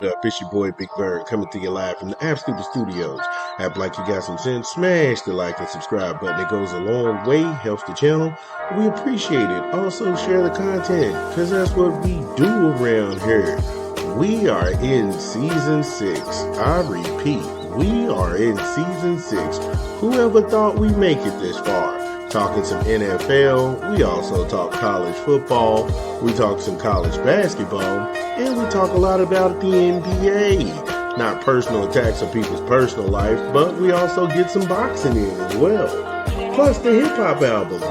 It's your boy Big Bird coming to you live from the App Stupid Studios. Act like you got some sense, smash the like and subscribe button. It goes a long way, helps the channel. We appreciate it. Also share the content, because that's what we do around here. We are in season 6. I repeat, we are in season 6. Whoever thought we'd make it this far? Talking some NFL, we also talk college football, we talk some college basketball, and we talk a lot about the NBA. Not personal attacks on people's personal life, but we also get some boxing in as well. Plus the hip-hop albums.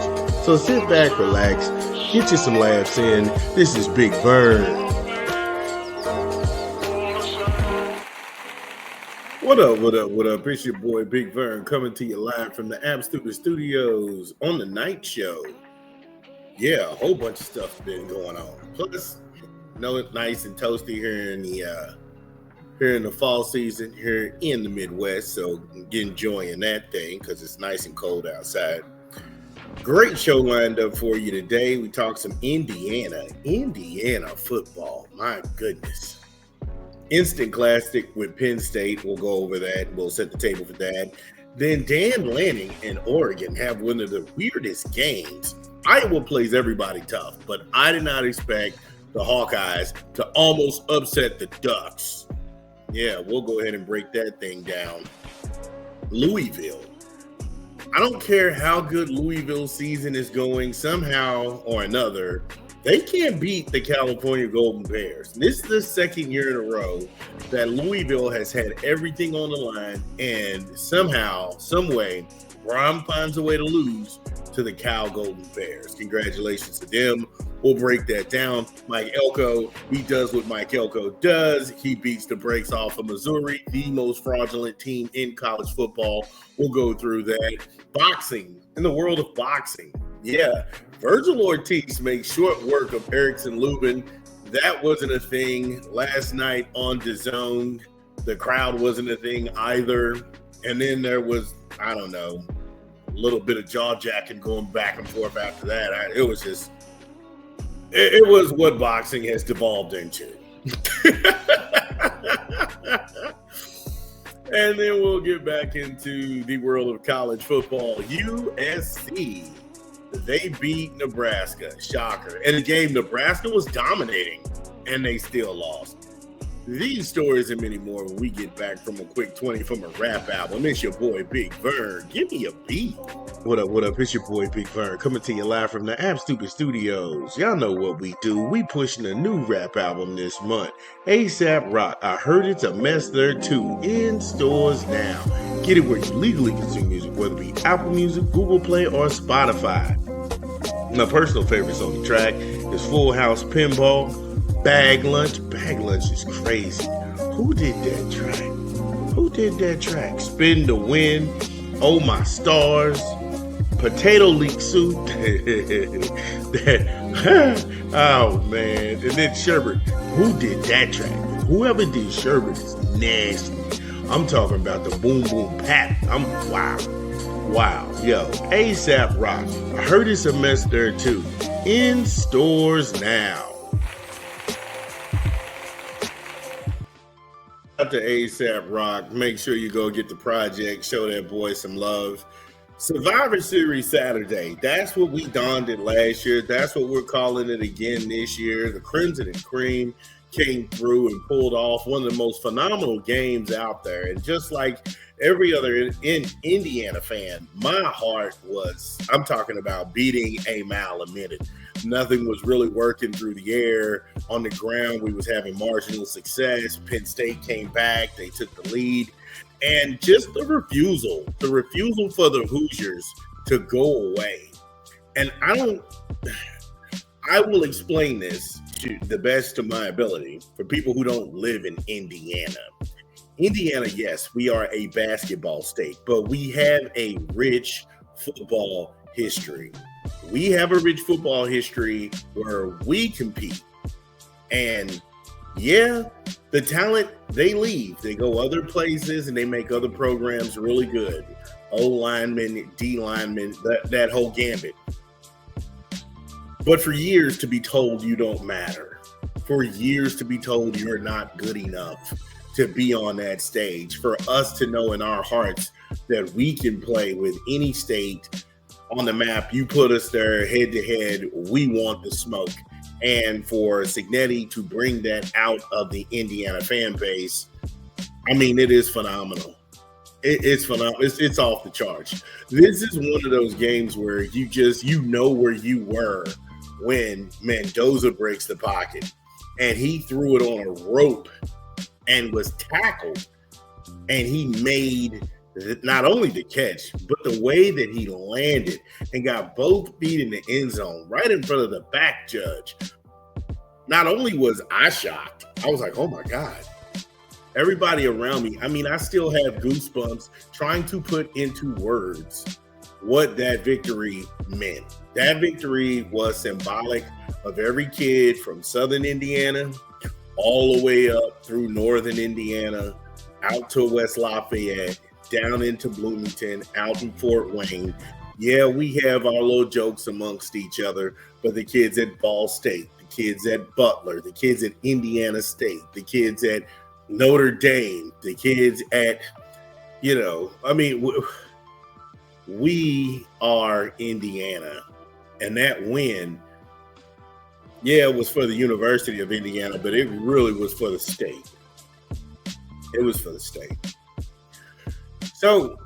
So sit back, relax, get you some laughs in. This is Big Bird. What up, what up, what up? It's your boy Big Vern coming to you live from the App Stupid Studios on the night show. Yeah, a whole bunch of stuff been going on. Plus, it's nice and toasty here in the fall season here in the Midwest. So get enjoying that thing because it's nice and cold outside. Great show lined up for you today. We talk some Indiana football. My goodness. Instant classic with Penn State. We'll go over that. We'll set the table for that. Then Dan Lanning and Oregon have one of the weirdest games. Iowa plays everybody tough, but I did not expect the Hawkeyes to almost upset the Ducks. Yeah, we'll go ahead and break that thing down. Louisville. I don't care how good Louisville's season is going, somehow or another, they can't beat the California Golden Bears. This is the second year in a row that Louisville has had everything on the line, and somehow, some way, Brom finds a way to lose to the Cal Golden Bears. Congratulations to them. We'll break that down. Mike Elko, he does what Mike Elko does. He beats the brakes off of Missouri, the most fraudulent team in college football. We'll go through that. Boxing, in the world of boxing. Yeah, Virgil Ortiz makes short work of Erickson Lubin. That wasn't a thing last night on DAZN. The crowd wasn't a thing either. And then there was, I don't know, a little bit of jaw-jacking going back and forth after that. It was what boxing has devolved into. And then we'll get back into the world of college football. USC. They beat Nebraska. Shocker. In a game Nebraska was dominating, and they still lost. These stories and many more when we get back from a quick 20 from a rap album. It's your boy Big Vern. Give me a beat. What up, what up? It's your boy Big Vern coming to you live from the App Stupid Studios. Y'all know what we do. We pushing a new rap album this month. ASAP Rock. I heard it's a mess there too. In stores now. Get it where you legally consume music, whether it be Apple Music, Google Play, or Spotify. My personal favorites on the track is Full House Pinball, Bag Lunch. Bag Lunch is crazy. Who did that track? Spin the Wind, Oh My Stars, Potato Leek Soup. Oh man. And then Sherbert. Who did that track? Whoever did Sherbert is nasty. I'm talking about the Boom Boom Pap. Wow. Yo, ASAP Rock. I heard it's a mess there too. In stores now. After ASAP Rock, make sure you go get the project, show that boy some love. Survivor Series Saturday, that's what we donned it last year. That's what we're calling it again this year. The Crimson and Cream came through and pulled off one of the most phenomenal games out there. And just like every other Indiana fan, my heart was, I'm talking about beating a mile a minute. Nothing was really working through the air. On the ground, we was having marginal success. Penn State came back. They took the lead. And just the refusal for the Hoosiers to go away. And I will explain this to the best of my ability for people who don't live in Indiana. Indiana, yes, we are a basketball state, but we have a rich football history. We have a rich football history where we compete. And yeah, the talent, they leave. They go other places and they make other programs really good. O linemen, D linemen, that whole gambit. But for years to be told you don't matter. for years to be told you're not good enough to be on that stage, for us to know in our hearts that we can play with any state on the map. You put us there head to head, we want the smoke. And for Cignetti to bring that out of the Indiana fan base, I mean, it is phenomenal. It's phenomenal. It's off the charts. This is one of those games where you know where you were when Mendoza breaks the pocket and he threw it on a rope and was tackled, and he made not only the catch, but the way that he landed and got both feet in the end zone right in front of the back judge. Not only was I shocked, I was like, oh my God. Everybody around me, I mean, I still have goosebumps trying to put into words what that victory meant. That victory was symbolic of every kid from Southern Indiana all the way up through Northern Indiana, out to West Lafayette, down into Bloomington, out in Fort Wayne. Yeah, we have our little jokes amongst each other, but the kids at Ball State, the kids at Butler, the kids at Indiana State, the kids at Notre Dame, the kids at, I mean, we are Indiana. And that win, yeah, it was for the University of Indiana, but it really was for the state. It was for the state. So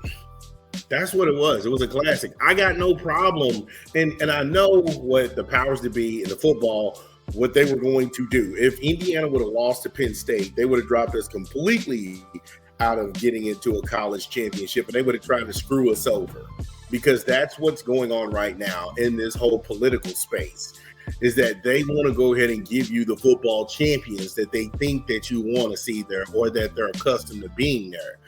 that's what it was. It was a classic. I got no problem. And I know what the powers that be in the football, what they were going to do. If Indiana would have lost to Penn State, they would have dropped us completely out of getting into a college championship, and they would have tried to screw us over, because that's what's going on right now in this whole political space, is that they want to go ahead and give you the football champions that they think that you want to see there, or that they're accustomed to being there.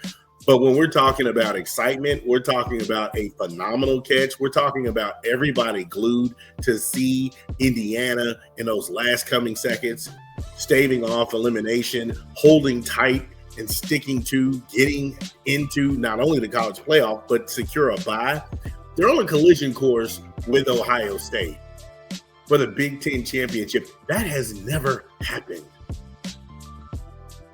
But when we're talking about excitement, we're talking about a phenomenal catch. We're talking about everybody glued to see Indiana in those last coming seconds, staving off elimination, holding tight and sticking to getting into not only the college playoff, but secure a bye. They're on a collision course with Ohio State for the Big Ten championship. That has never happened.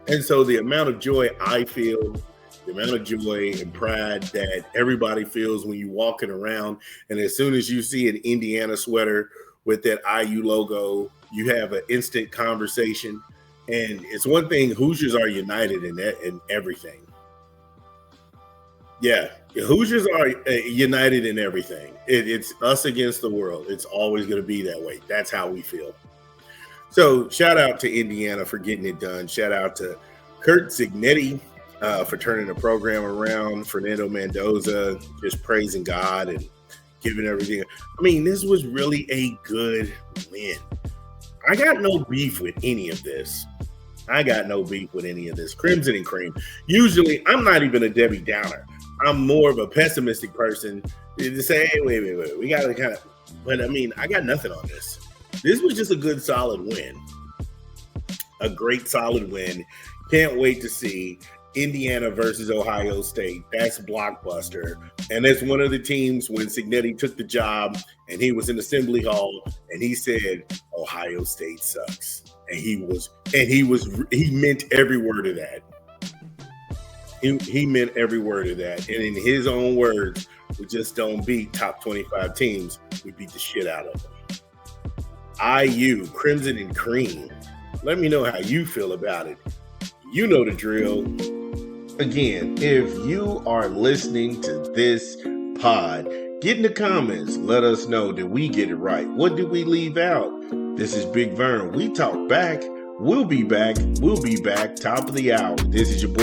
And so the amount of joy I feel, the amount of joy and pride that everybody feels when you're walking around, and as soon as you see an Indiana sweater with that IU logo, you have an instant conversation. And it's one thing, Hoosiers are united in everything. Yeah, Hoosiers are united in everything. It's us against the world. It's always going to be that way. That's how we feel. So shout out to Indiana for getting it done. Shout out to Kurt Cignetti for turning the program around. Fernando Mendoza just praising God and giving everything. I mean, this was really a good win. I got no beef with any of this. Crimson and cream. Usually, I'm not even a Debbie Downer. I'm more of a pessimistic person to say, hey, wait. We got to kind of, but I mean, I got nothing on this. This was just a good, solid win. A great, solid win. Can't wait to see Indiana versus Ohio State. That's blockbuster. And that's one of the teams when Cignetti took the job and he was in Assembly Hall and he said, Ohio State sucks. And he meant every word of that. He meant every word of that. And in his own words, we just don't beat top 25 teams. We beat the shit out of them. IU, Crimson and Cream. Let me know how you feel about it. You know the drill. Again, if you are listening to this pod, get in the comments. Let us know, did we get it right? What did we leave out? This is Big Vern. We talk back. We'll be back. Top of the hour. This is your boy.